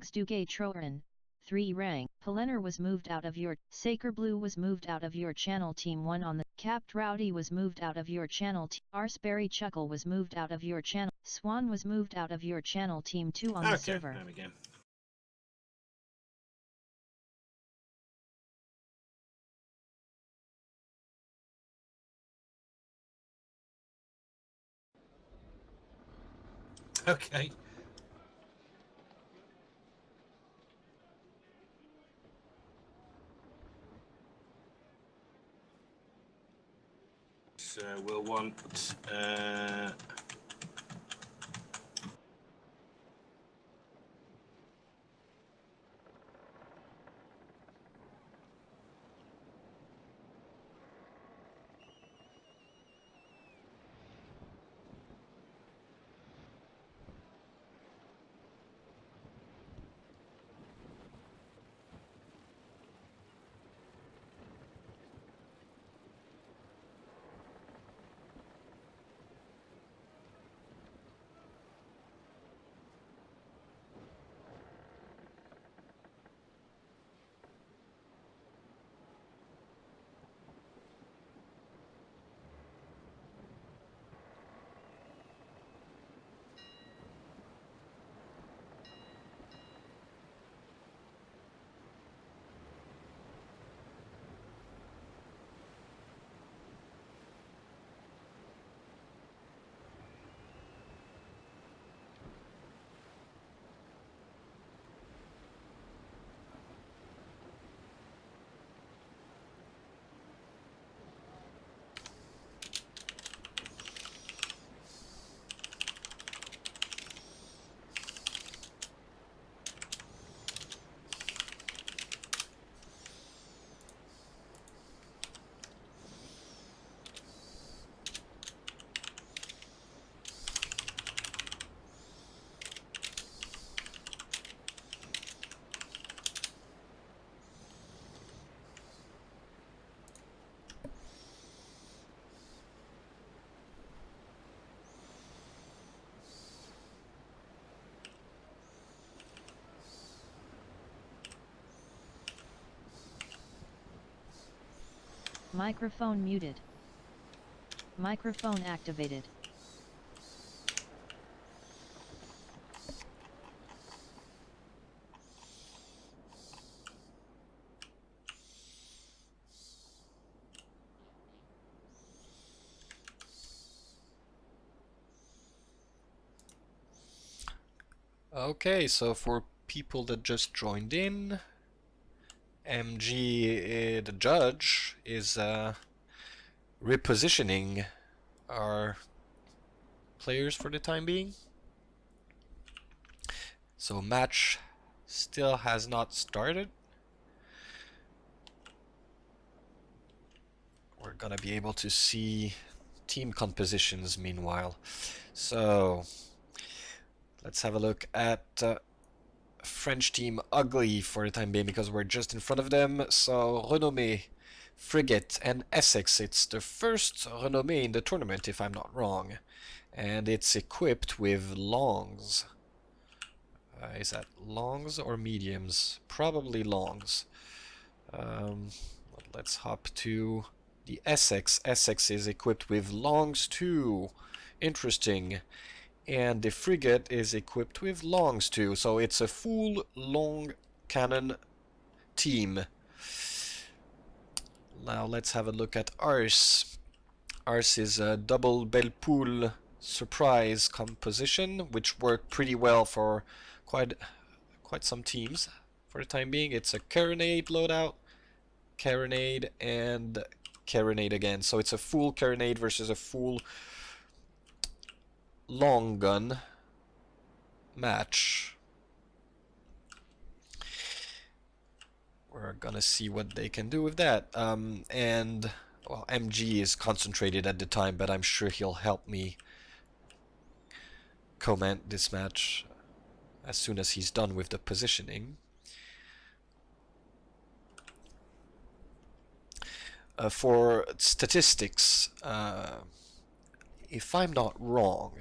Hogsduge Troeren, 3 rank. Pelener was moved out of your. Saker Blue was moved out of your channel. Team 1 on the. Capped Rowdy was moved out of your channel. Arseberry Chuckle was moved out of your channel. Swan was moved out of your channel. Team 2 on the server. There we go. Okay. So we'll want Microphone muted. Microphone activated. Okay, so for people that just joined in, MG, the judge, is repositioning our players for the time being. So match still has not started. We're gonna be able to see team compositions meanwhile. So let's have a look at French team Ugly for the time being because we're just in front of them. So Renommée, Frigate and Essex. It's the first Renommée in the tournament if I'm not wrong. And it's equipped with longs. Is that longs or mediums? Probably longs. Let's hop to the Essex. Essex is equipped with longs too. Interesting. And the frigate is equipped with longs too. So it's a full long cannon team. Now let's have a look at ARSE. ARSE is a double belle poule surprise composition, which worked pretty well for quite some teams for the time being. It's a carronade loadout, carronade, and carronade again. So it's a full carronade versus a full long gun match. We're gonna see what they can do with that. And well, MG is concentrated at the time, but I'm sure he'll help me comment this match as soon as he's done with the positioning. For statistics, if I'm not wrong,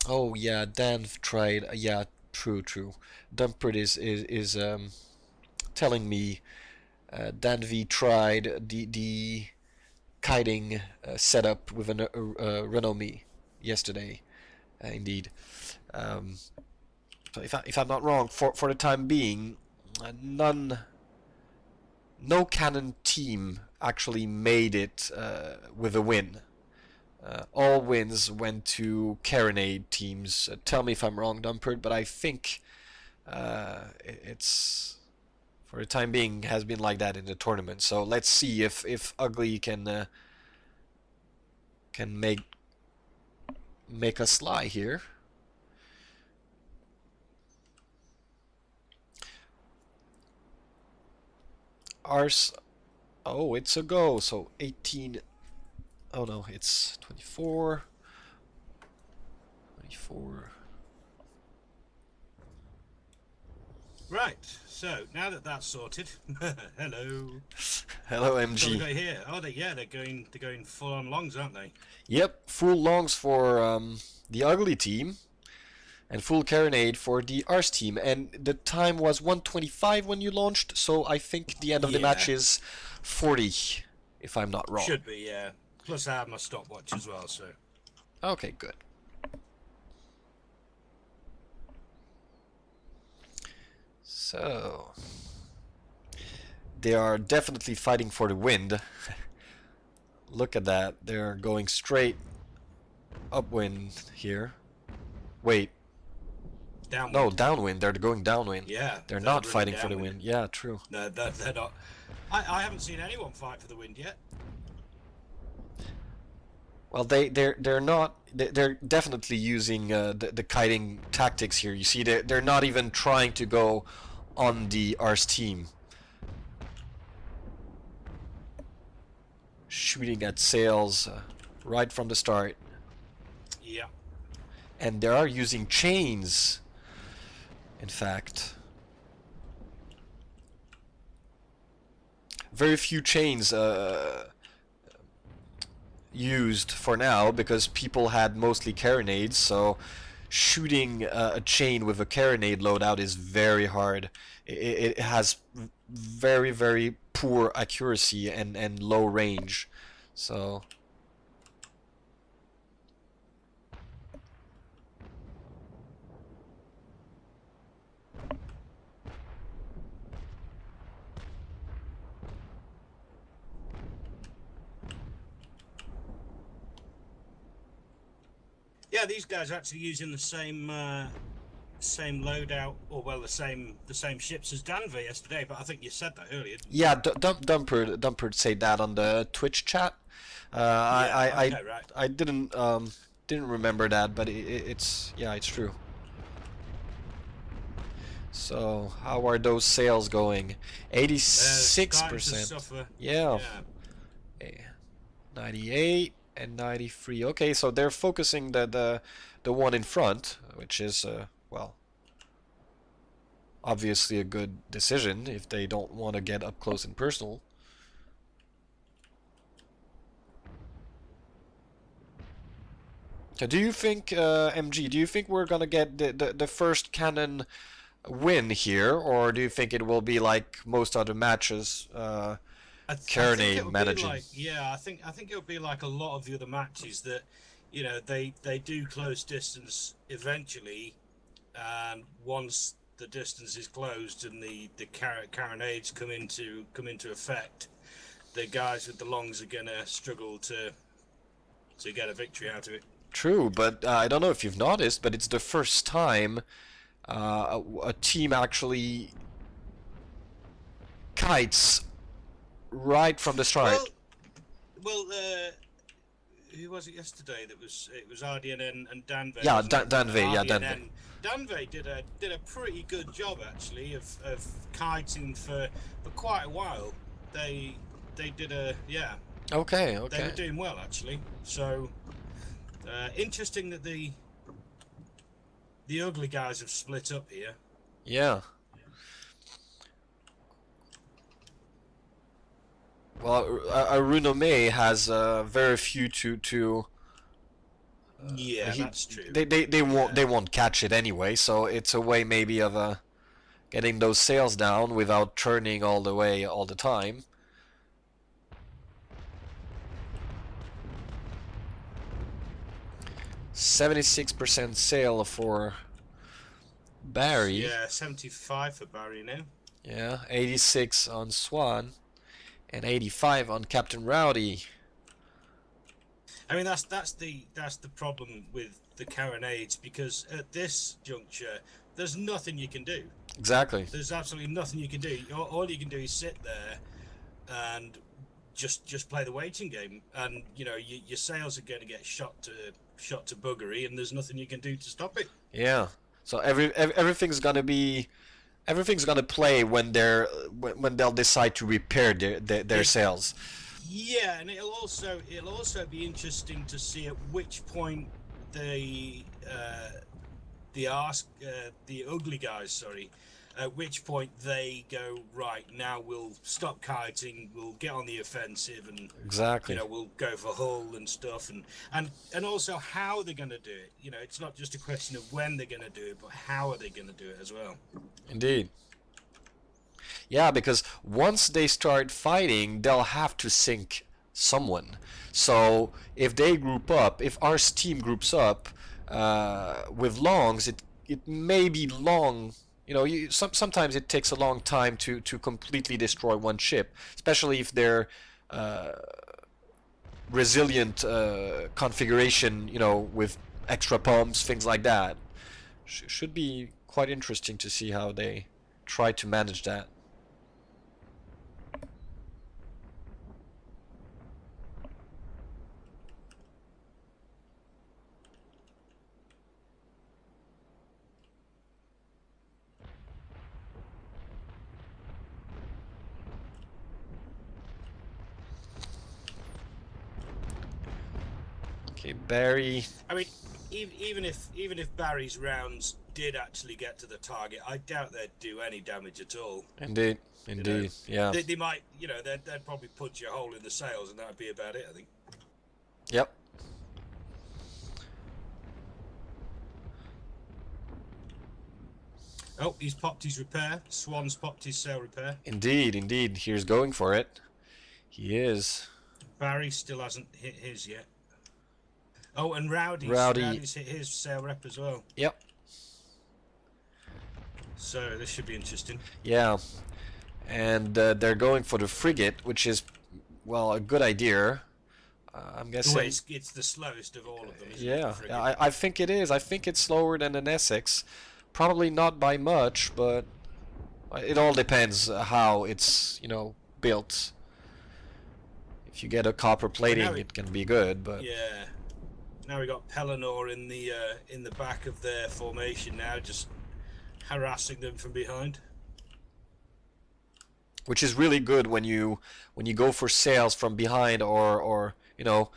Oh yeah, Dan tried. Yeah, true. Dumpert is telling me Dan V tried the kiting setup with a Renault Me yesterday. Indeed. Um, so if I'm not wrong, for the time being, no Canon team actually made it with a win. All wins went to Carronade teams. Tell me if I'm wrong, Dumpert, but I think it's for the time being has been like that in the tournament. So let's see if Ugly can make us lie here. ARSE. Oh, it's a go. So 18. Oh no, it's 24. 24. Right, so now that that's sorted, hello. Hello, So we MG. got here. Oh, they're going full on longs, aren't they? Yep, full longs for the Ugly team, and full carronade for the ARSE team. And the time was 1:25 when you launched, so I think the end of the match Yeah. is 40, if I'm not wrong. Should be, yeah. Plus, I have my stopwatch as well, so. Okay, good. So they are definitely fighting for the wind. Look at that. They're going straight upwind here. Wait. Downwind. No, downwind. They're going downwind. Yeah. They're not running fighting for the downwind. wind. Yeah, true. No, they're not. I haven't seen anyone fight for the wind yet. Well, they're not. They're definitely using the kiting tactics here. You see, they're not even trying to go on the ARSE team. Shooting at sails right from the start. Yeah. And they are using chains, in fact. Very few chains used for now because people had mostly carronades, so shooting a chain with a carronade loadout is very hard. It has very poor accuracy and low range. So Yeah, these guys are actually using the same loadout, or well, the same ships as Danver yesterday. But I think you said that earlier. yeah, Dumpert said that on the Twitch chat. I didn't remember that, but it's true. So how are those sales going? 86%. Yeah. 98 and 93. Okay, so they're focusing the one in front, which is well, obviously a good decision if they don't want to get up close and personal. So do you think, MG, do you think we're gonna get the first cannon win here, or do you think it will be like most other matches, carronade managing? I think it'll be like a lot of the other matches that, you know, they do close distance eventually, and once the distance is closed and the carronades come into effect, the guys with the longs are gonna struggle to get a victory out of it. True, but I don't know if you've noticed, but it's the first time a team actually kites right from the start. Well, who was it yesterday? It was RDN and Danve. Yeah, Danve. Yeah, Danve. Danve did a pretty good job actually of kiting for quite a while. They did a Okay. They were doing well actually. So interesting that the ugly guys have split up here. Yeah. Well, Arunome has very few to Yeah, that's true. They won't catch it anyway, so it's a way maybe of getting those sails down without turning all the way all the time. %76 sail for Barry. Yeah, 75 for Barry now. Yeah, 86 on Swan, and 85 on Captain Rowdy. I mean, that's the problem with the carronades, because at this juncture, there's nothing you can do. Exactly. There's absolutely nothing you can do. All you can do is sit there and just play the waiting game, and you know your sails are going to get shot to buggery, and there's nothing you can do to stop it. Yeah. So everything's gonna play when they'll decide to repair their sails. Yeah, and it'll also be interesting to see at which point the ugly guys, sorry, at which point they go, right, now we'll stop kiting, we'll get on the offensive, and exactly, you know, we'll go for hull and stuff, and also how they're going to do it. You know, it's not just a question of when they're going to do it, but how are they going to do it as well. Indeed. Yeah, because once they start fighting, they'll have to sink someone. So if they group up, if our team groups up with longs, it may be long. You know, sometimes it takes a long time to completely destroy one ship, especially if they're resilient configuration. You know, with extra pumps, things like that. Should be quite interesting to see how they try to manage that. Okay, Barry. I mean, even if Barry's rounds did actually get to the target, I doubt they'd do any damage at all. Indeed, indeed, you know, yeah. They might, you know, they'd probably punch a hole in the sails, and that'd be about it, I think. Yep. Oh, he's popped his repair. Swan's popped his sail repair. Indeed, indeed. Here's going for it. He is. Barry still hasn't hit his yet. Oh, and Rowdy's hit his sail rep as well. Yep. So this should be interesting. Yeah. And they're going for the frigate, which is, well, a good idea. I'm guessing. Well, it's the slowest of all of them, isn't yeah, it? I think it is. I think it's slower than an Essex. Probably not by much, but it all depends how it's, you know, built. If you get a copper plating, it can be good, but yeah. Now we got Pelennor in the back of their formation now, just harassing them from behind. Which is really good when you go for sails from behind, or you know,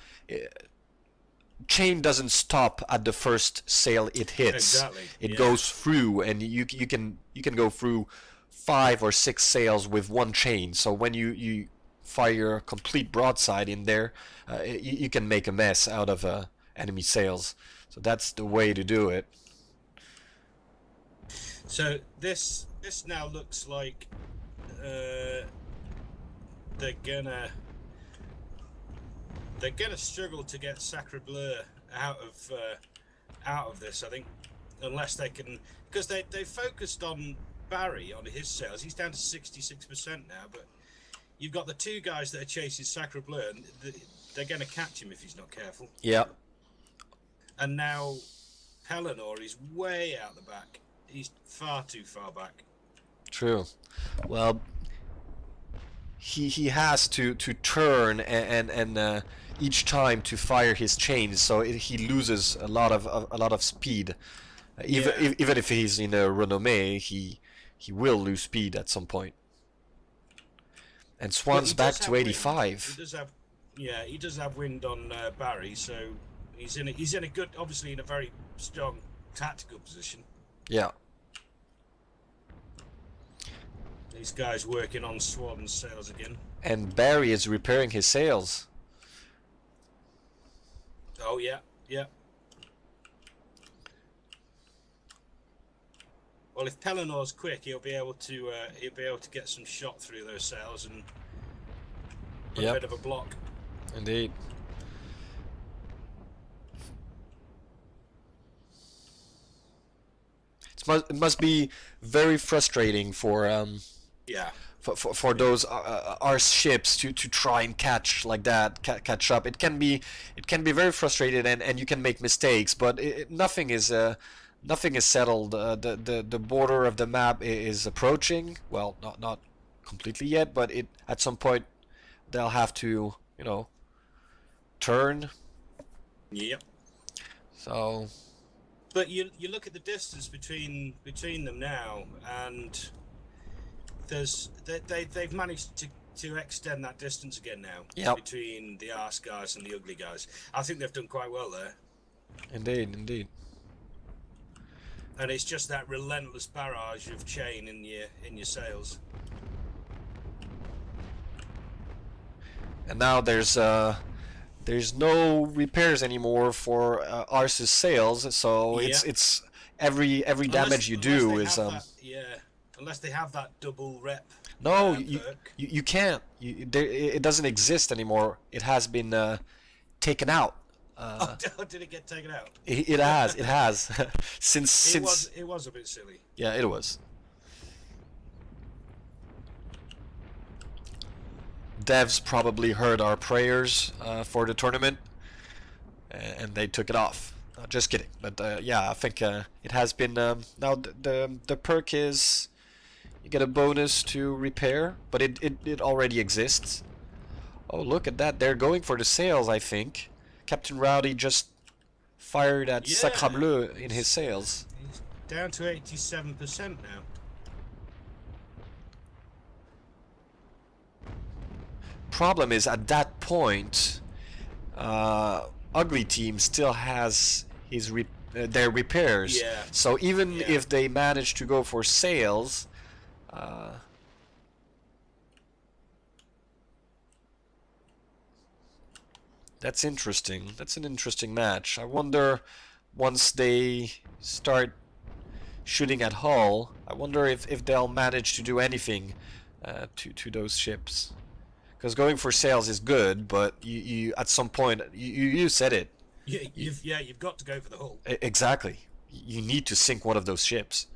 chain doesn't stop at the first sail it hits. Exactly. It goes through, and you can go through 5 or 6 sails with one chain. So when you fire a complete broadside in there, you can make a mess out of enemy sails. So that's the way to do it. So this now looks like they're gonna struggle to get Sacre Bleu out of this, I think, unless they can, because they focused on Barry on his sails. He's down to 66% now, but you've got the two guys that are chasing Sacre Bleu, and they're going to catch him if he's not careful. Yeah. And now Pelennor is way out the back. He's far too far back. True. Well, he has to turn and each time to fire his chains, so he loses a lot of speed. Even if he's in a renommee, he will lose speed at some point. And Swan's back to 85. He does have wind on Barry, so he's in a good, obviously in a very strong tactical position. Yeah. These guys working on Swan's sails again. And Barry is repairing his sails. Oh yeah, yeah. Well, if Pelinor's quick, he'll be able to get some shot through those sails and put a bit of a block. Indeed. It must be very frustrating for Yeah. For those ARSE ships to try and catch like that, catch up. It can be very frustrating, and you can make mistakes, but nothing is settled. The border of the map is approaching. Well, not completely yet, but at some point they'll have to, you know, turn. Yep. So. But you look at the distance between them now, and they've managed to extend that distance again now. Yep. Between the ARSE guys and the ugly guys. I think they've done quite well there. Indeed. And it's just that relentless barrage of chain in your sails. And now there's no repairs anymore for ARSE's sails, so it's every damage you do is unless they have that double rep. No, you can't. It doesn't exist anymore. It has been taken out. Did it get taken out? It has since it was a bit silly. Yeah, it was. Devs probably heard our prayers for the tournament, and they took it off. Just kidding, but yeah, I think it has been. Now the perk is you get a bonus to repair, but it already exists. Oh, look at that! They're going for the sails, I think. Captain Rowdy just fired at Sacre Bleu in his sails. He's down to 87% now. Problem is, at that point, Ugly Team still has their repairs. Yeah. So even if they manage to go for sails, that's interesting. That's an interesting match. I wonder, once they start shooting at hull, I wonder if they'll manage to do anything to those ships. Because going for sails is good, but you at some point you said it. You've got to go for the hull. Exactly. You need to sink one of those ships.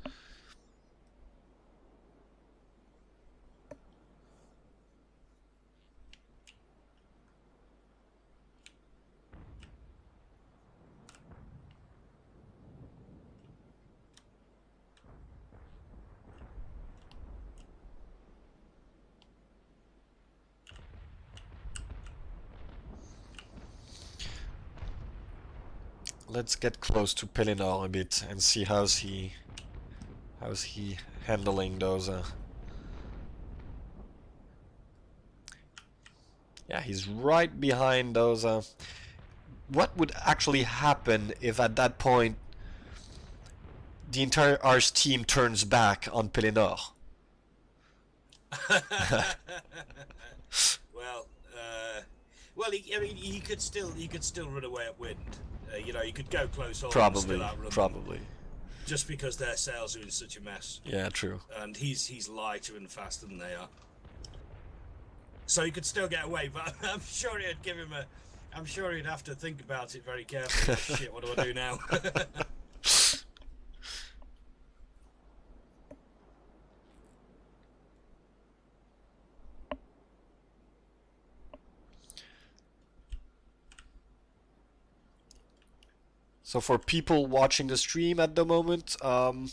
Let's get close to Pellinor a bit and see how's he handling those. Yeah, he's right behind those. What would actually happen if at that point the entire ARSE team turns back on Pellinor? He could still run away upwind. You know, you could go close. Probably. Just because their sails are in such a mess. Yeah, true. And he's lighter and faster than they are. So he could still get away, but I'm sure it'd give him a. I'm sure he'd have to think about it very carefully. Shit, what do I do now? So for people watching the stream at the moment, and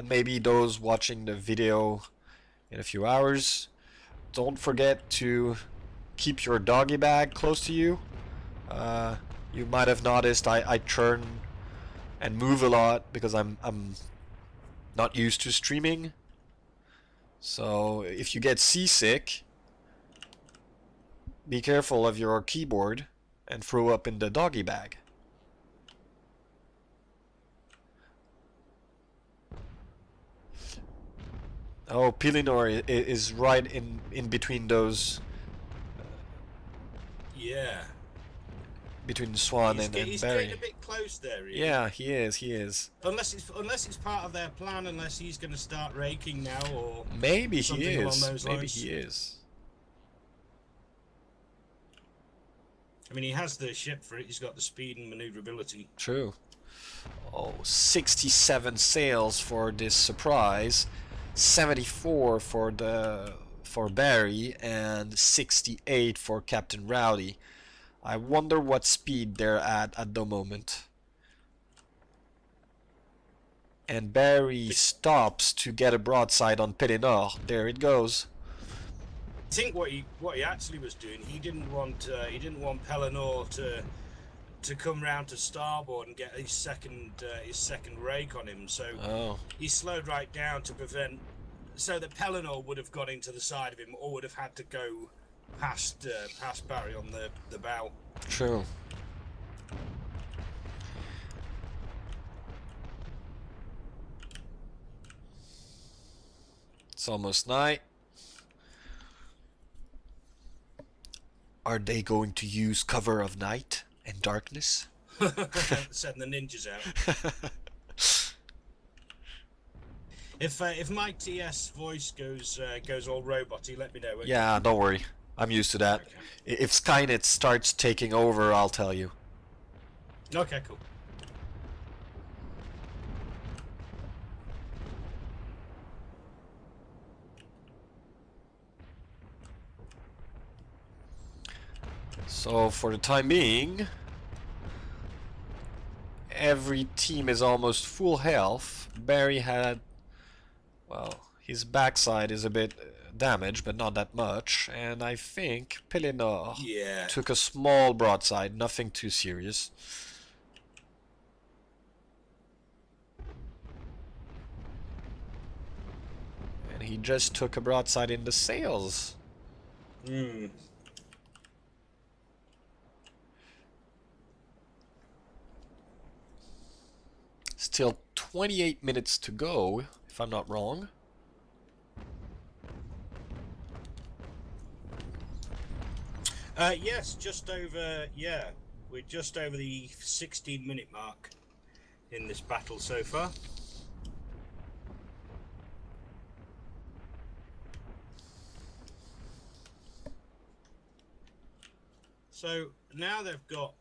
maybe those watching the video in a few hours, don't forget to keep your doggy bag close to you. You might have noticed I turn and move a lot because I'm not used to streaming. So if you get seasick, be careful of your keyboard and throw up in the doggy bag. Oh, Pellinor is right in between those. Yeah. between Swan and He's Barry. getting a bit close there, really. Yeah, he is. He is. Unless it's part of their plan, unless he's going to start raking now, or Maybe he something along is. those Maybe lines. he is. I mean, he has the ship for it. He's got the speed and maneuverability. True. Oh, 67 sails for this surprise, 74 for Barry, and 68 for Captain Rowdy. I wonder what speed they're at the moment. And Barry stops to get a broadside on Pelennor. There it goes. I think what he actually was doing, he didn't want Pelennor to come round to starboard and get his second rake on him. So he slowed right down to prevent, so that Pelennor would have got into the side of him, or would have had to go past Barry on the bow. True. It's almost night. Are they going to use cover of night and darkness? Send the ninjas out. If my TS voice goes all roboty, let me know. Yeah, don't worry. I'm used to that. Okay. If Skynet starts taking over, I'll tell you. Okay, cool. So for the time being, every team is almost full health. Barry had, well, his backside is a bit damaged, but not that much. And I think Pelennor took a small broadside, nothing too serious. And he just took a broadside in the sails. Still 28 minutes to go, if I'm not wrong. Yes, just over. Yeah, we're just over the 16-minute mark in this battle so far. So now they've got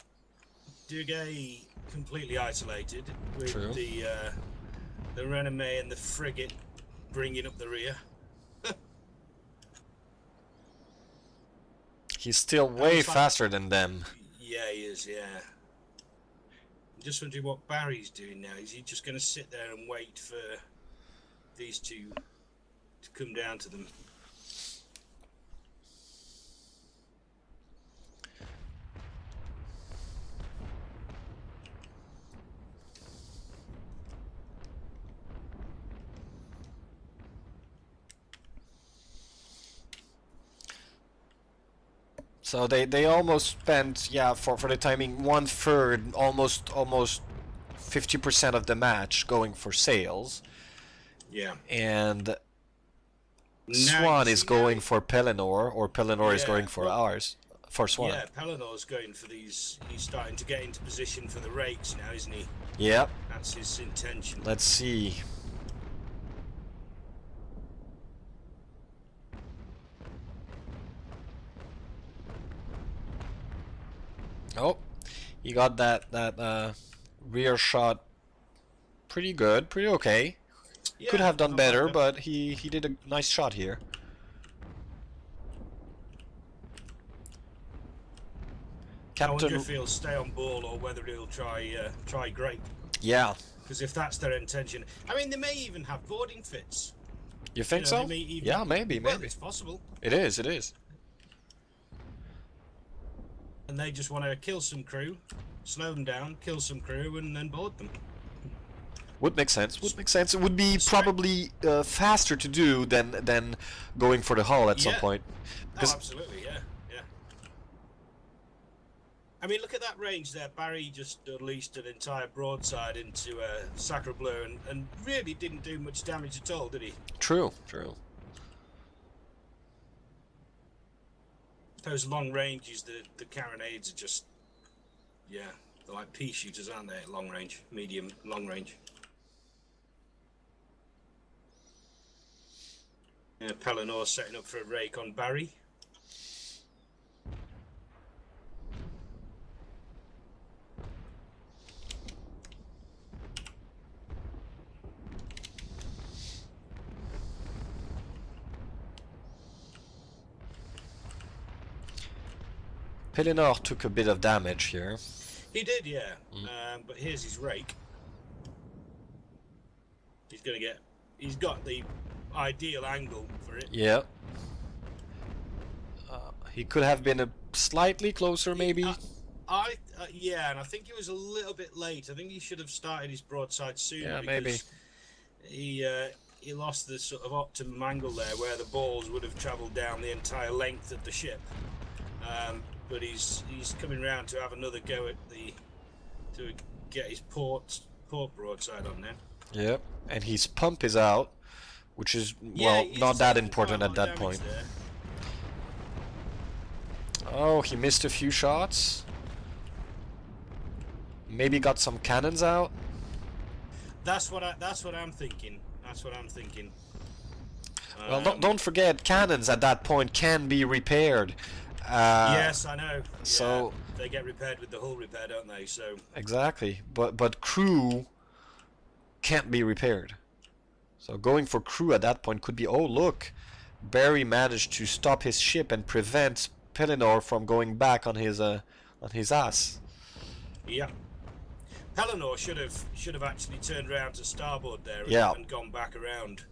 Duguay completely isolated, with the Renommee and the frigate bringing up the rear. He's still way faster than them. Yeah, he is, yeah. I'm just wondering what Barry's doing now. Is he just going to sit there and wait for these two to come down to them? So they almost spent, yeah, for the timing, 1/3, almost 50% of the match going for sails. Yeah. And Swan is going for Pelennor, or Pelennor is going for for Swan. Yeah, Pellennor's going for these. He's starting to get into position for the rakes now, isn't he? Yep. That's his intention. Let's see. Oh, he got that rear shot pretty good, pretty okay. Yeah, could have done better, but he did a nice shot here. I wonder if he'll stay on ball or whether he'll try grape. Yeah. Because if that's their intention, I mean, they may even have boarding fits. You think so? Yeah, maybe. Well, it's possible. It is. It is. And they just want to kill some crew, slow them down, kill some crew, and then board them. Would make sense. Would make sense. It would be probably faster to do than going for the hull at some point. Oh, absolutely, yeah. I mean, look at that range there. Barry just unleashed an entire broadside into Sacre Bleu and really didn't do much damage at all, did he? True. Those long ranges, the carronades are just Yeah, they're like pea shooters, aren't they? At long range, medium, long range. Yeah, Pellinor setting up for a rake on Barry. Pellinor took a bit of damage here. He did, yeah. But here's his rake. He's gonna get. He's got the ideal angle for it. Yeah. He could have been a slightly closer, maybe. Yeah, and I think he was a little bit late. I think he should have started his broadside sooner. Yeah, because maybe. He lost the sort of optimum angle there, where the balls would have travelled down the entire length of the ship. But he's coming round to have another go at to get his port broadside on now. Yep, and his pump is out, which is, Yeah, well, not that important at that point. There. Oh, he missed a few shots. Maybe got some cannons out. That's what I'm thinking. That's what I'm thinking. Well, don't forget, cannons at that point can be repaired. Yes, I know. So yeah, they get repaired with the hull repair, don't they? So exactly, but crew can't be repaired. So going for crew at that point could be, oh look, Barry managed to stop his ship and prevent Pellinor from going back on his ass. Yeah. Pellinor should have actually turned around to starboard there and gone back around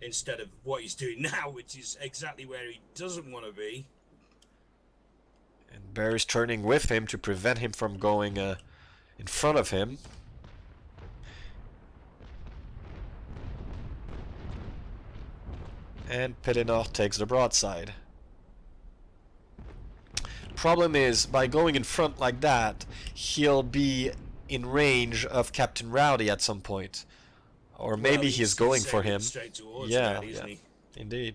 instead of what he's doing now, which is exactly where he doesn't want to be. And Barry's turning with him to prevent him from going in front of him. And Pellinor takes the broadside. Problem is, by going in front like that, he'll be in range of Captain Rowdy at some point. Or maybe he's going for him. Straight towards Yeah, Rowdy, isn't he? Indeed.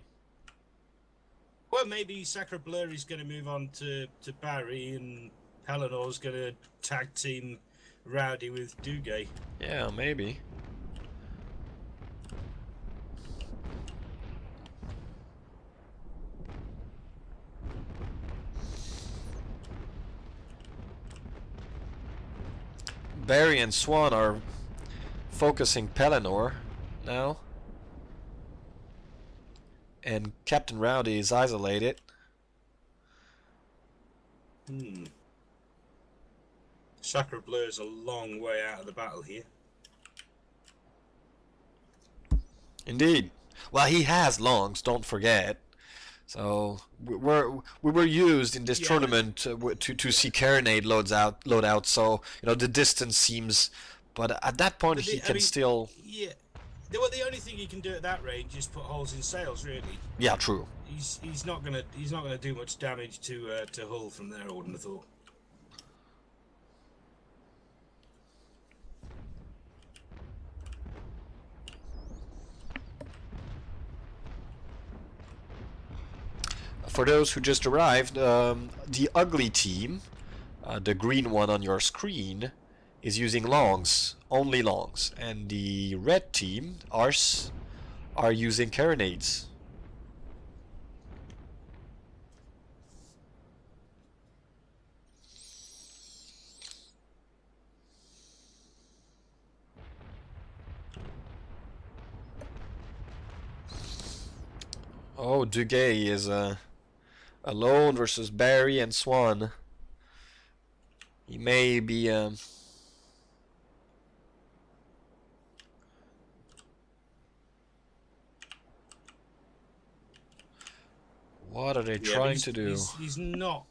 Well, maybe Sacre Bleury's going to move on to Barry, and Pellinor's going to tag team Rowdy with Duguay. Yeah, maybe. Barry and Swan are focusing Pellinor now. And Captain Rowdy is isolated. Sacre Bleu's a long way out of the battle here. Indeed. Well, he has longs, don't forget. So we were used in this tournament to see carronade loadout. So the distance seems, but at that point he can still. Yeah. Well, the only thing he can do at that range is put holes in sails, really. Yeah, true. He's not gonna do much damage to hull from there, I wouldn't have thought. For those who just arrived, the ugly team, the green one on your screen, is using longs, only longs, and the red team, ARSE, are using carronades. Oh, Duguay is alone versus Barry and Swan. He may be what are they trying to do? He's not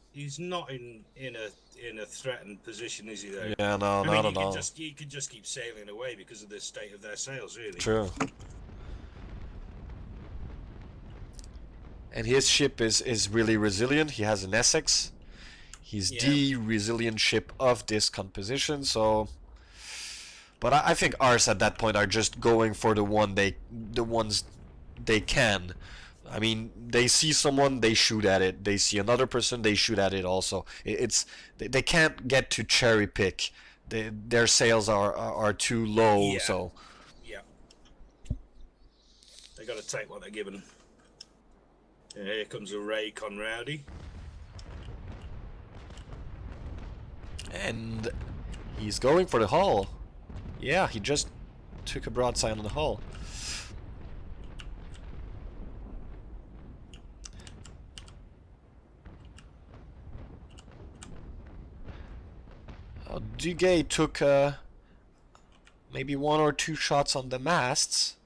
in a threatened position, is he? Though. Yeah, no, not at all. He could just keep sailing away because of the state of their sails, really. True. And his ship is really resilient. He has an Essex. He's the resilient ship of this composition. So, but I think ARSE at that point are just going for the ones they can. I mean, they see someone, they shoot at it. They see another person, they shoot at it also. They can't get to cherry pick. Their sales are too low, Yeah. so Yeah. They got to take what they're given. And here comes a Ray Conrowdy. and he's going for the hull. Yeah, he just took a broadside on the hull. Duguay took maybe 1 or 2 shots on the masts.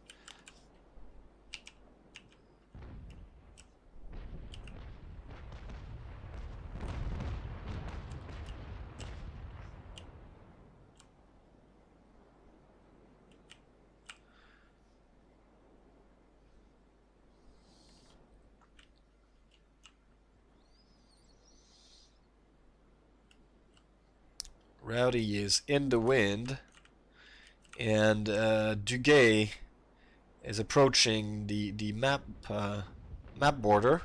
Rowdy is in the wind, and Duguay is approaching the map border.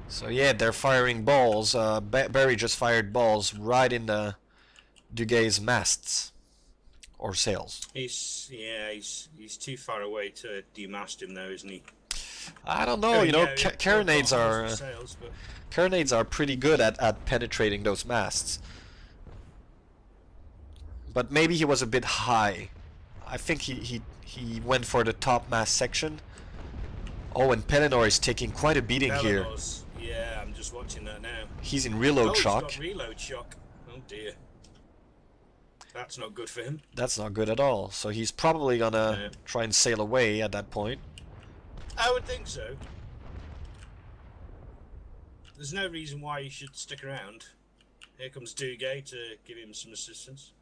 So yeah, they're firing balls. Barry just fired balls right in the Duguay's masts or sails. He's too far away to demast him, though, isn't he? I don't know. You know, carronades are pretty good at penetrating those masts. But maybe he was a bit high. I think he went for the top mast section. Oh, and Pellinor is taking quite a beating here. Yeah, I'm just watching that now. He's in reload shock. He's got reload shock. Oh dear. That's not good for him. That's not good at all. So he's probably gonna try and sail away at that point. I would think so. There's no reason why he should stick around. Here comes Duguay to give him some assistance.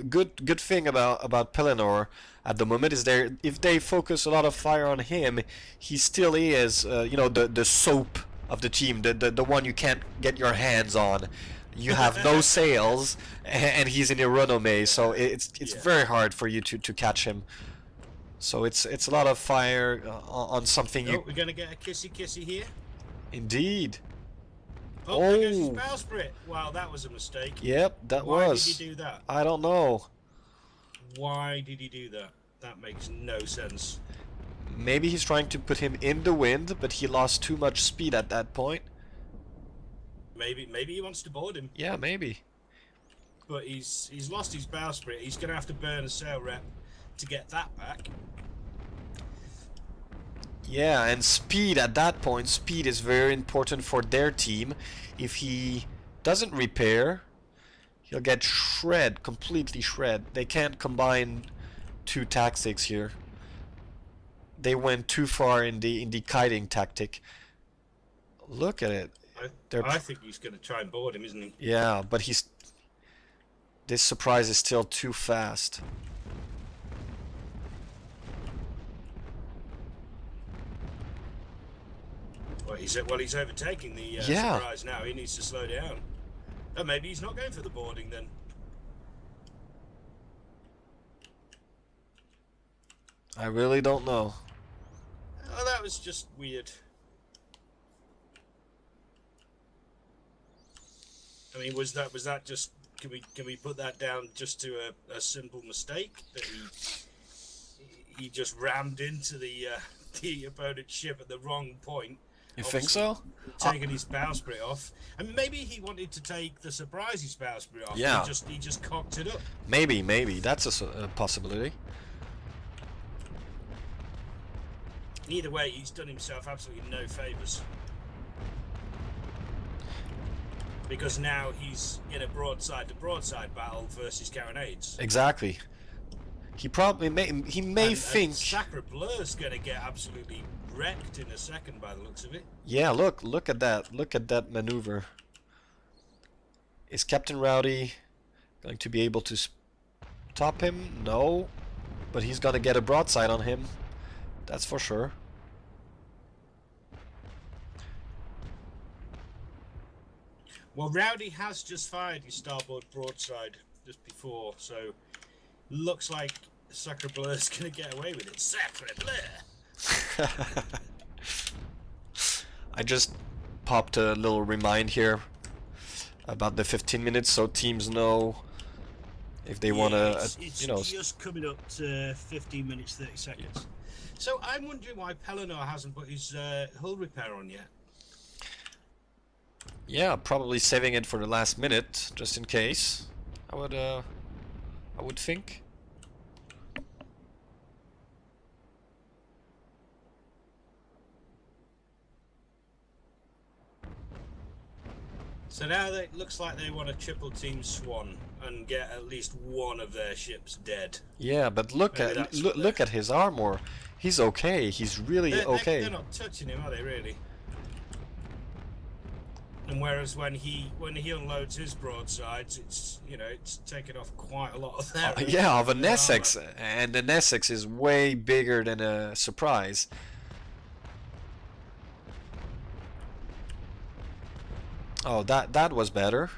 Good thing about Pellinor at the moment is if they focus a lot of fire on him, he still is you know, the soap of the team, the one you can't get your hands on. You have no sails, and he's in a renommee, so it's very hard for you to catch him. So it's a lot of fire on something you. We're gonna get a kissy here. Indeed. Oh, there goes his bowsprit. Wow, that was a mistake. Yep, that was. Why did he do that? I don't know. Why did he do that? That makes no sense. Maybe he's trying to put him in the wind, but he lost too much speed at that point. Maybe he wants to board him. Yeah, maybe. But he's lost his bowsprit. He's gonna have to burn a sail rep to get that back. Yeah, and speed at that point, speed is very important for their team. If he doesn't repair, he'll get completely shred. They can't combine 2 tactics here. They went too far in the kiting tactic. Look at it. I think he's going to try and board him, isn't he? Yeah, but this surprise is still too fast. Well, he's overtaking the surprise now. He needs to slow down. Oh, maybe he's not going for the boarding then. I really don't know. Oh, that was just weird. I mean, was that just? Can we put that down just to a simple mistake that he just rammed into the opponent's ship at the wrong point? You think so? Taking his bowsprit off, and maybe he wanted to take the surprise's bowsprit off. Yeah. He just cocked it up. Maybe that's a possibility. Either way, he's done himself absolutely no favors, because now he's in a broadside to broadside battle versus carronades. Exactly. He probably may think. Sacre Bleu's going to get absolutely wrecked in a second by the looks of it. Yeah, look at that. Look at that maneuver. Is Captain Rowdy going to be able to stop him? No. But he's gonna get a broadside on him. That's for sure. Well, Rowdy has just fired his starboard broadside just before, so looks like Sacre Bleu's going to get away with it. Sacre Bleu! I just popped a little remind here about the 15 minutes so teams know if they want to, it's you know. just coming up to 15 minutes, 30 seconds. Yeah. So I'm wondering why Pellinor hasn't put his hull repair on yet. Yeah, probably saving it for the last minute, just in case. I would think. So now it looks like they want to triple team Swan and get at least one of their ships dead. Yeah, but look at his armor. He's okay. He's really okay. They're not touching him, are they? Really? And whereas when he unloads his broadsides, it's it's taken off quite a lot of their. Yeah, of an Essex, and an Essex is way bigger than a Surprise. Oh, that was better,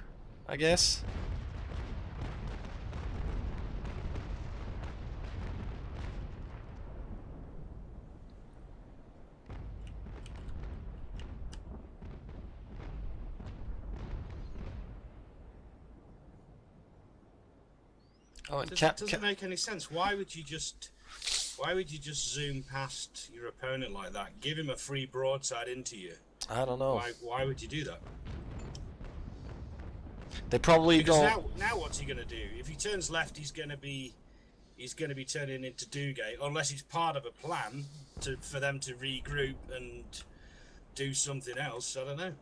I guess. Oh, and it doesn't make any sense. Why would you just zoom past your opponent like that? Give him a free broadside into you. I don't know. Why would you do that? They probably don't. Now what's he gonna do? If he turns left, he's gonna be turning into Dugate, unless it's part of a plan for them to regroup and do something else. I don't know.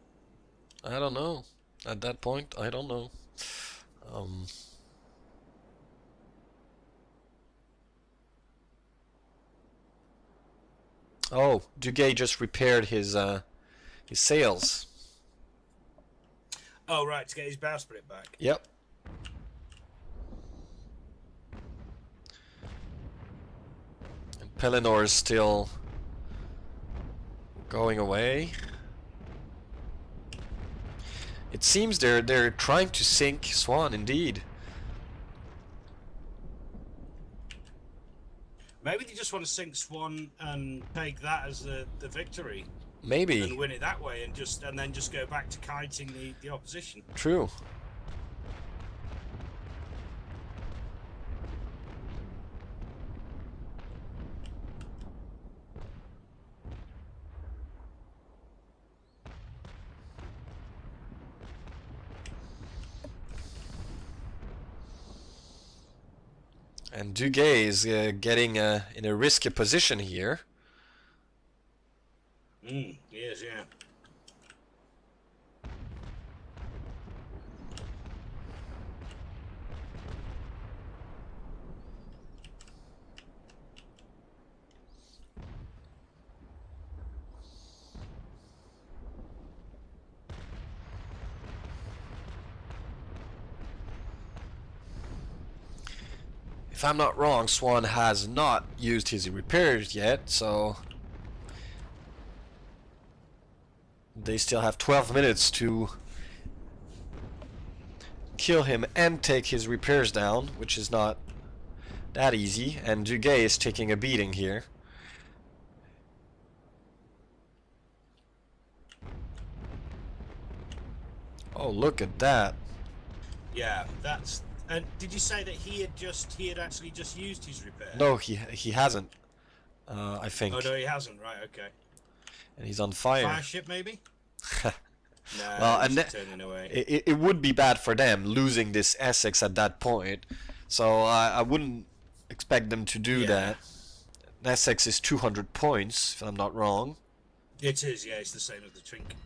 I don't know. At that point, I don't know. Oh, Dugay just repaired his sails. Oh, right, to get his bowsprit back. Yep. And Pellinor is still going away. It seems they're trying to sink Swan, indeed. Maybe they just want to sink Swan and take that as the victory. Maybe. And win it that way, and then just go back to kiting the opposition. True. And Dugay is getting in a risky position here. He is, yeah. If I'm not wrong, Swan has not used his repairs yet, so they still have 12 minutes to kill him and take his repairs down, which is not that easy, and Dugay is taking a beating here. Oh, look at that. Yeah, that's... And did you say that he had actually just used his repair? No, he hasn't. I think. Oh no, he hasn't. Right, okay. And he's on fire. Fire ship, maybe. No, well, and turning away. It would be bad for them losing this Essex at that point. So I wouldn't expect them to do that. Essex is 200 points, if I'm not wrong. It is, yeah. It's the same as the Trink.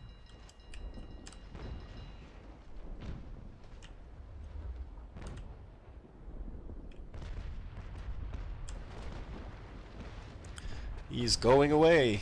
He's going away.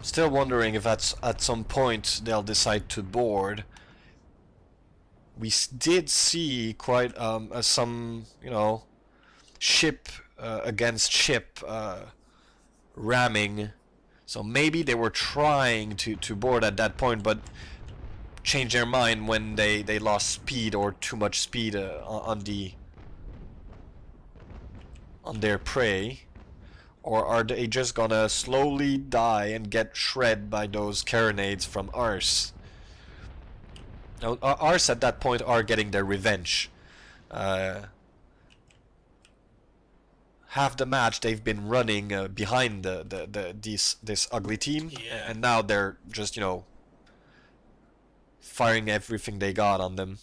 Still wondering if at some point they'll decide to board. We did see quite some, you know, ship against ship ramming. So maybe they were trying to board at that point, but changed their mind when they lost speed or too much speed on their prey. Or are they just gonna slowly die and get shredded by those carronades from ARSE? Now, ARSE at that point are getting their revenge. Half the match they've been running behind this ugly team, Yeah. and now they're just, you know, firing everything they got on them.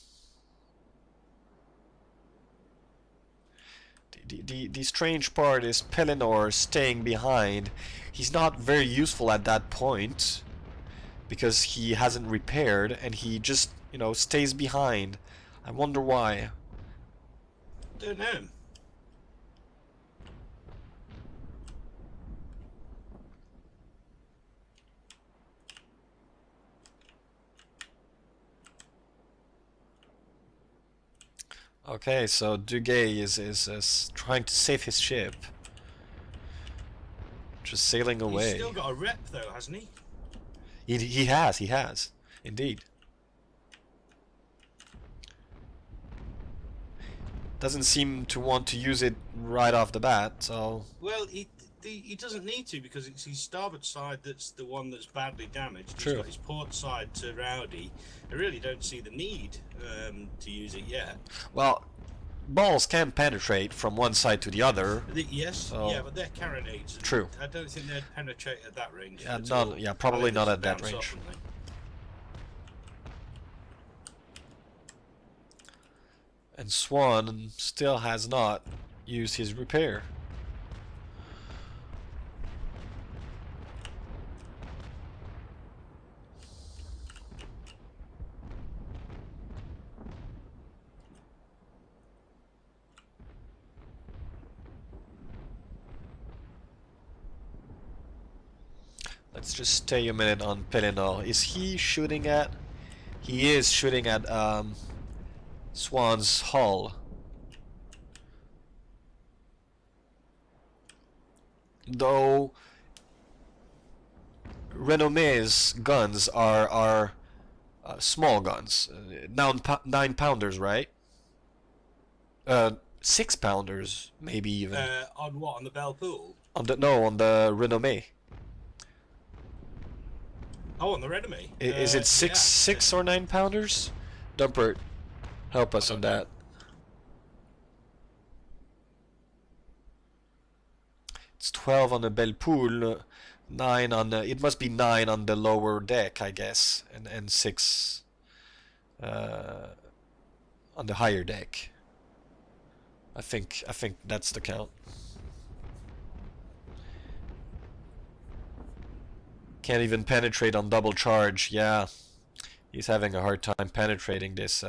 The strange part is Pellinor staying behind. He's not very useful at that point because he hasn't repaired, and he just, you know, stays behind. I wonder why. Don't know. Okay, so Duguay is trying to save his ship. Just sailing away. He's still got a rep though, hasn't he? He has, indeed. Doesn't seem to want to use it right off the bat, so... Well, he doesn't need to, because it's his starboard side that's the one that's badly damaged. True. He's got his port side to Rowdy. I really don't see the need to use it yet. Well, balls can penetrate from one side to the other. Yes, So- yeah, but they're carronades. and True. I don't think they'd penetrate at that range. Yeah, at not- all. yeah, probably I think not they'd at that bounce range. off, wouldn't they? And Swan still has not used his repair. Let's just stay a minute on Pellinor. Is he shooting at... He is shooting at Swan's hull. Though Renommé's guns are small guns, 9-pounders, right? 6-pounders, maybe even. On what? On the Belle Pool? On the Renommé. Oh, on the Renommé. Is it yeah. 6 or 9-pounders? Dumpert, help us on that. It's 12 on the Belle Poule, 9 on the... It must be 9 on the lower deck, I guess, and 6 on the higher deck. I think that's the count. Can't even penetrate on double charge. Yeah, he's having a hard time penetrating this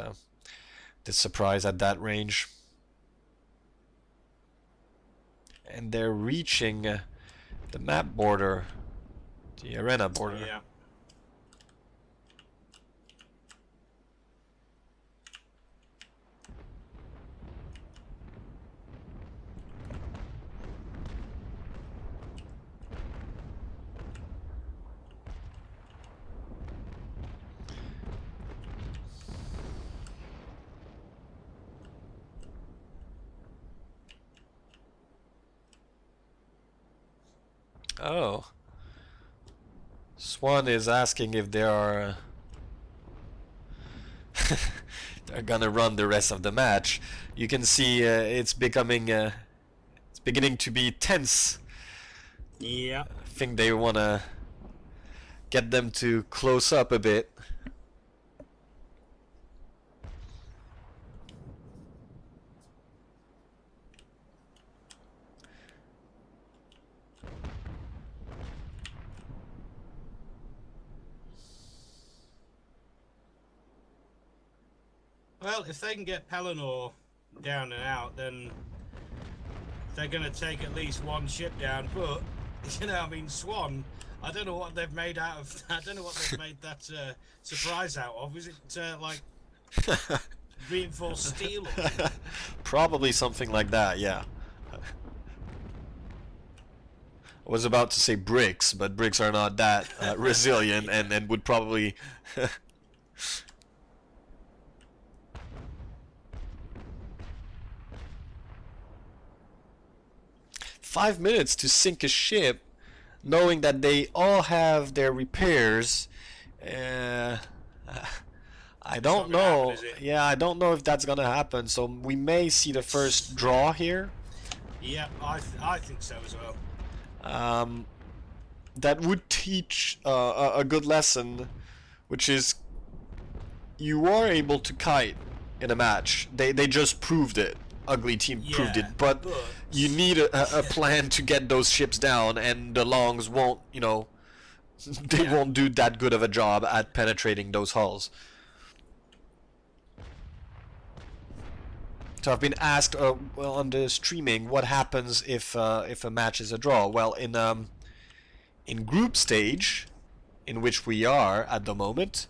surprise at that range. And they're reaching the map border, the arena border. Yeah. Oh. Swan is asking if they are... they're gonna run the rest of the match. You can see it's becoming... it's beginning to be tense. Yeah. I think they wanna get them to close up a bit. Well, if they can get Pellinor down and out, then they're going to take at least one ship down. But, you know, I mean, Swan, I don't know what they've made out of. I don't know what they've made that surprise out of. Is it like reinforced steel or something? Probably something like that, yeah. I was about to say bricks, but bricks are not that resilient and would probably... 5 minutes to sink a ship, knowing that they all have their repairs. I don't know. Happen, yeah, I don't know if that's gonna happen. So we may see the first draw here. Yeah, I think so as well. That would teach a good lesson, which is you are able to kite in a match. They just proved it. Ugly team proved it, but you need a plan to get those ships down, and the longs won't, you know, they won't do that good of a job at penetrating those hulls. So I've been asked well, on the streaming, what happens if a match is a draw? Well, in group stage, in which we are at the moment,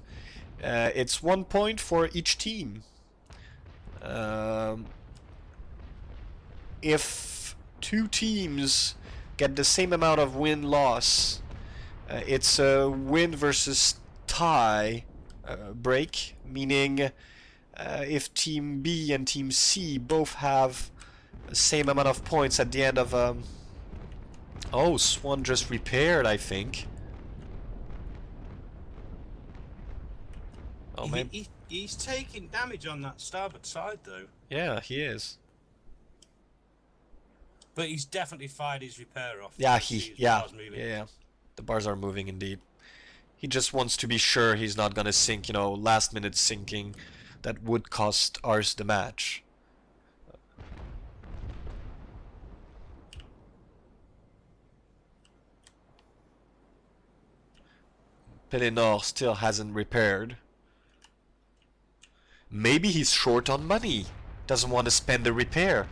it's 1 point for each team. If two teams get the same amount of win-loss, it's a win versus tie break, meaning if Team B and Team C both have the same amount of points at the end of oh, Swan just repaired, I think. Oh, maybe he's taking damage on that starboard side though. Yeah, he is. But he's definitely fired his repair off. Yeah, yeah. The bars are moving indeed. He just wants to be sure he's not gonna sink, you know, last minute sinking that would cost ARSE the match. Pelennor still hasn't repaired. Maybe he's short on money. Doesn't want to spend the repair.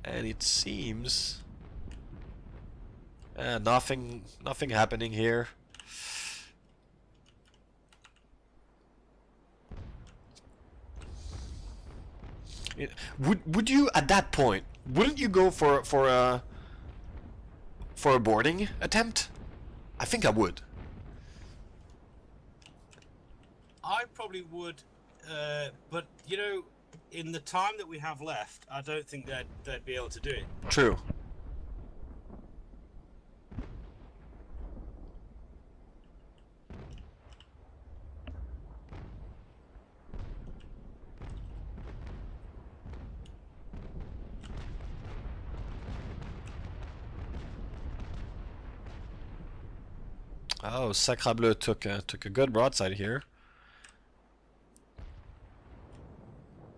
And it seems nothing happening here. Would you at that point, wouldn't you go for a boarding attempt? I think I would. I probably would, but you know, in the time that we have left, I don't think they'd be able to do it. True. Oh, Sacre Bleu took a good broadside here.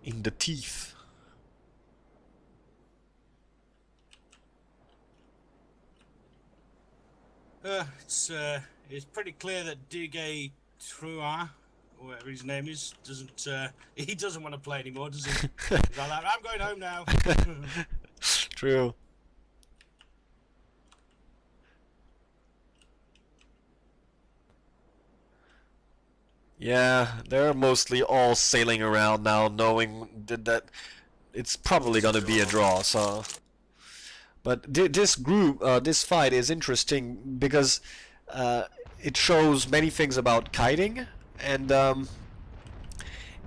In the teeth. It's pretty clear that T.2, or whatever his name is, doesn't he doesn't want to play anymore, does he? He's like, I'm going home now. True. Yeah, they're mostly all sailing around now, knowing that it's probably gonna be a draw. So, but this group, this fight is interesting because it shows many things about kiting, and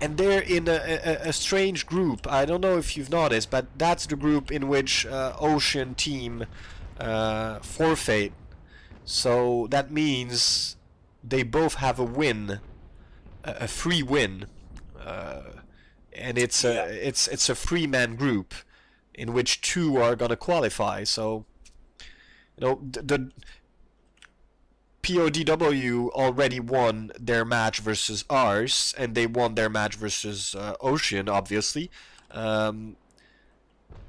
they're in a strange group. I don't know if you've noticed, but that's the group in which Ocean team forfeit. So that means they both have a win. A free win, and it's a three-man group in which two are gonna qualify. So, you know, the PODW already won their match versus ARSE, and they won their match versus Ocean, obviously.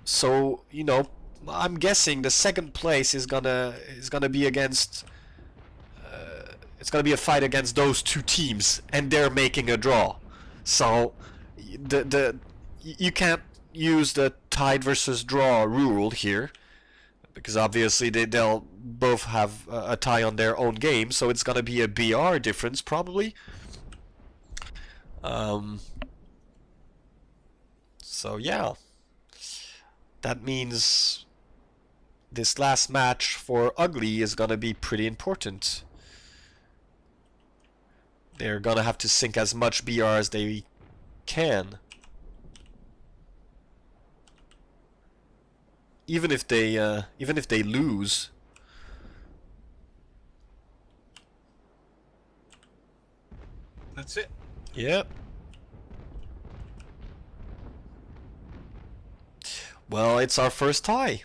So, you know, I'm guessing the second place is gonna be against. It's gonna be a fight against those two teams, and they're making a draw. So you can't use the tied versus draw rule here, because obviously they'll both have a tie on their own game, so it's gonna be a BR difference probably. So yeah, that means this last match for Ugly is gonna be pretty important. They're gonna have to sink as much BR as they can, even if they lose. That's it. Yep. Well, it's our first tie.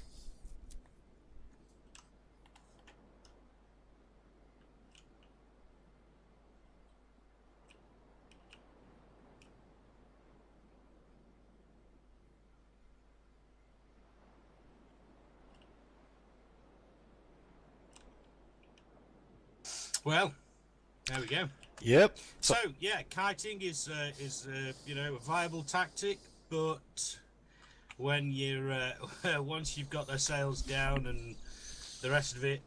Well, there we go. Yep. So yeah, kiting is you know, a viable tactic, but when you're once you've got their sails down and the rest of it,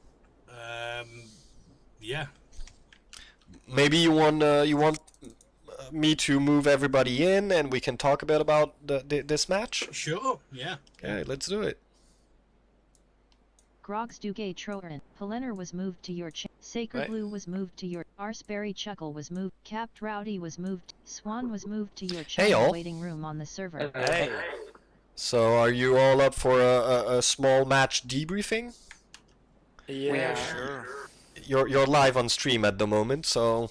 yeah. Maybe you want me to move everybody in, and we can talk a bit about this match. Sure. Yeah. Okay, let's do it. Grogs Duge Troerin, Pelener was moved to your Sacred Right. Blue was moved to your Arseberry Chuckle was moved, Capped Rowdy was moved, Swan was moved to your channel all. waiting room on the server. Hey. So, are you all up for a small match debriefing? Yeah, sure. You're live on stream at the moment, so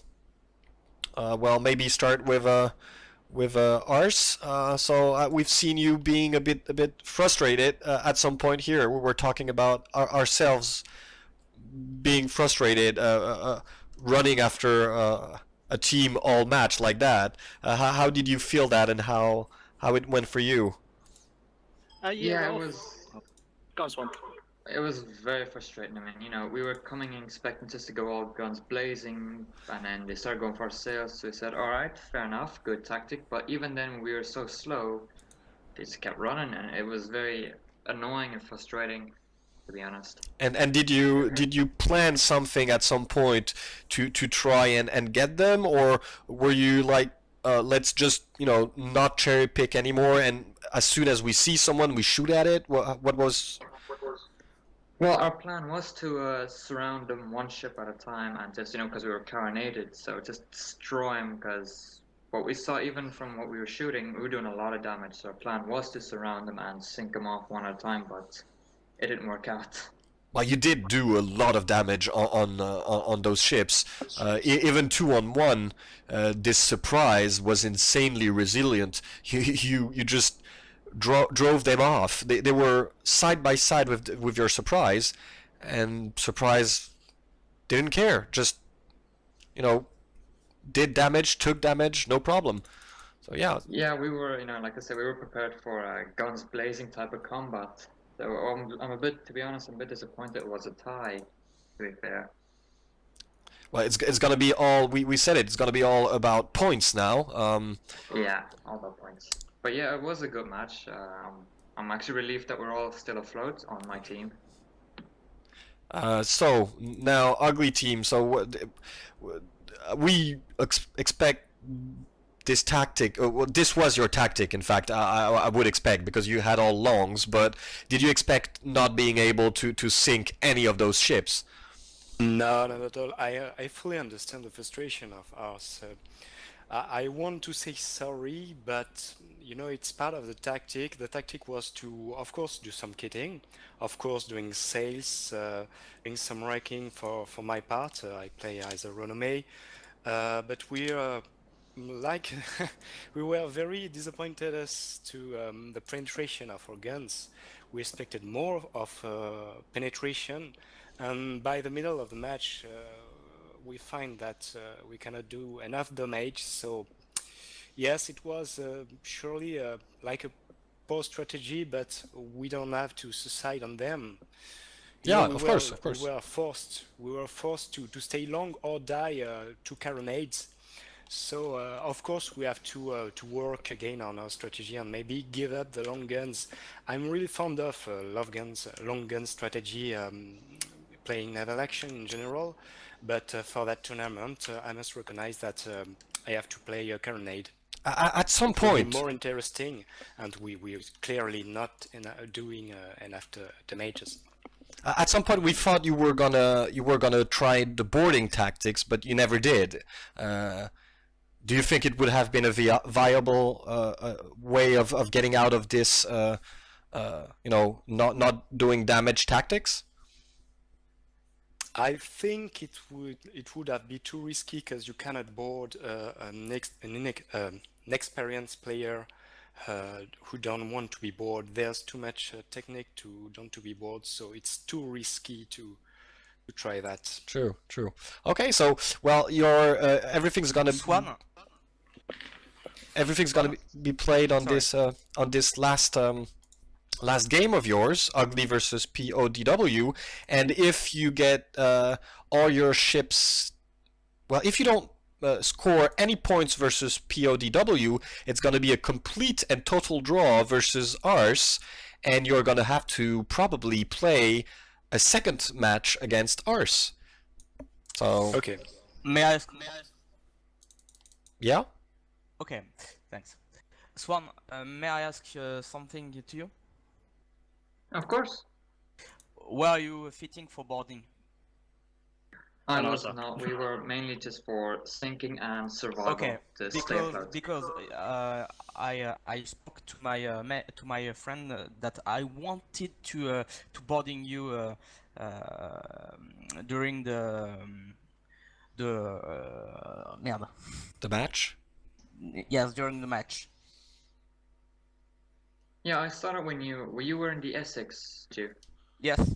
well, maybe start with ARSE. So we've seen you being a bit frustrated at some point here. We were talking about ourselves being frustrated, running after a team all match like that. How did you feel that, and how it went for you? Yeah, It well, was go on, Swan. it was very frustrating. I mean, you know, we were coming in expecting just to go all guns blazing, and then they started going for sales. So we said, all right, fair enough, good tactic. But even then, we were so slow, they just kept running, and it was very annoying and frustrating, to be honest. And did you plan something at some point to try and get them, or were you like, let's just, you know, not cherry pick anymore, and as soon as we see someone we shoot at it? What was? Well, our plan was to surround them one ship at a time, and just, you know, because we were carinated, so just destroy them. Because what we saw, even from what we were shooting, we were doing a lot of damage. So our plan was to surround them and sink them off one at a time, but it didn't work out. Well, you did do a lot of damage on those ships. Even 2-on-1, this surprise was insanely resilient. You just drove them off. They were side by side with your surprise, and surprise didn't care. Just, you know, did damage, took damage, no problem. So yeah. Yeah, we were, you know, like I said, we were prepared for a guns blazing type of combat. So I'm a bit, to be honest, I'm a bit disappointed it was a tie, to be fair. Well, it's gonna be all, we said it's gonna be all about points now. Yeah, all about points. But yeah, it was a good match. I'm actually relieved that we're all still afloat on my team. So now Ugly team. So we expect this tactic. Well, this was your tactic, in fact. I would expect, because you had all longs. But did you expect not being able to sink any of those ships? No, not at all. I fully understand the frustration of us. I want to say sorry, but you know, it's part of the tactic. The tactic was to, of course, do some kitting, of course, doing sales, doing some ranking for my part. I play as a Renome, but we're like we were very disappointed as to the penetration of our guns. We expected more of penetration, and by the middle of the match, we find that we cannot do enough damage. So yes, it was surely like a poor strategy, but we don't have to suicide on them. Yeah, of course. We were forced to stay long or die to carronades. So of course we have to work again on our strategy and maybe give up the long guns. I'm really fond of long gun strategy, playing naval action in general, but for that tournament I must recognize that I have to play a carronade. At some It will be point, more interesting, and we're clearly not doing enough damages. at some point we thought you were gonna try the boarding tactics, but you never did. Do you think it would have been a viable way of getting out of this, you know, not doing damage tactics? I think it would have been too risky because you cannot board an experienced player who don't want to be bored. There's too much technique to don't to be bored, so it's too risky to try that. True. Okay, so well, your everything's gonna Swan. be played on Sorry. this last game of yours, Ugly versus PODW, and if you get all your ships, well, if you don't score any points versus PODW, it's going to be a complete and total draw versus ARSE, and you're going to have to probably play a second match against ARSE. So Okay. May I ask? yeah. Okay, thanks. Swan, may I ask something to you? Of course. Where are you fitting for boarding? I And was also- not. We were mainly just for sinking and survival Okay, to stay afloat. because I spoke to my friend that I wanted to boarding you during merde. The match. Yes, during the match. Yeah, I saw it when you were in the Essex, too. Yes,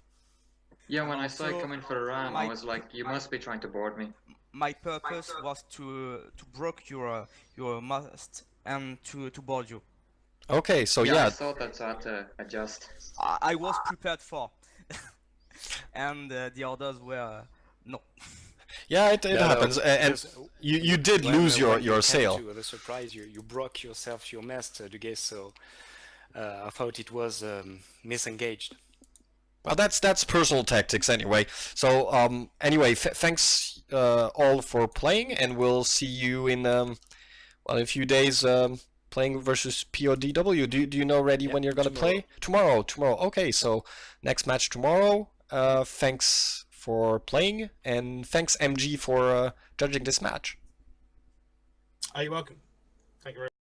Yeah, And when I saw you also, coming for the ram, I my- was like, you must be trying to board me. my purpose was to break your mast and to board you. Okay, so I yeah, saw that, so I had to adjust. I was prepared for, and the others were no. yeah, it No, happens, and because you did when- lose when your you sail. came to the surprise, you broke yourself your mast, Duguay, so I thought it was misengaged. Well, that's personal tactics anyway. So anyway, thanks all for playing, and we'll see you in well, in a few days playing versus PODW. Do you know already Yeah, when you're gonna tomorrow. play? Tomorrow. Okay, so next match tomorrow. Thanks for playing, and thanks MG for judging this match. Are you welcome? Thank you very much.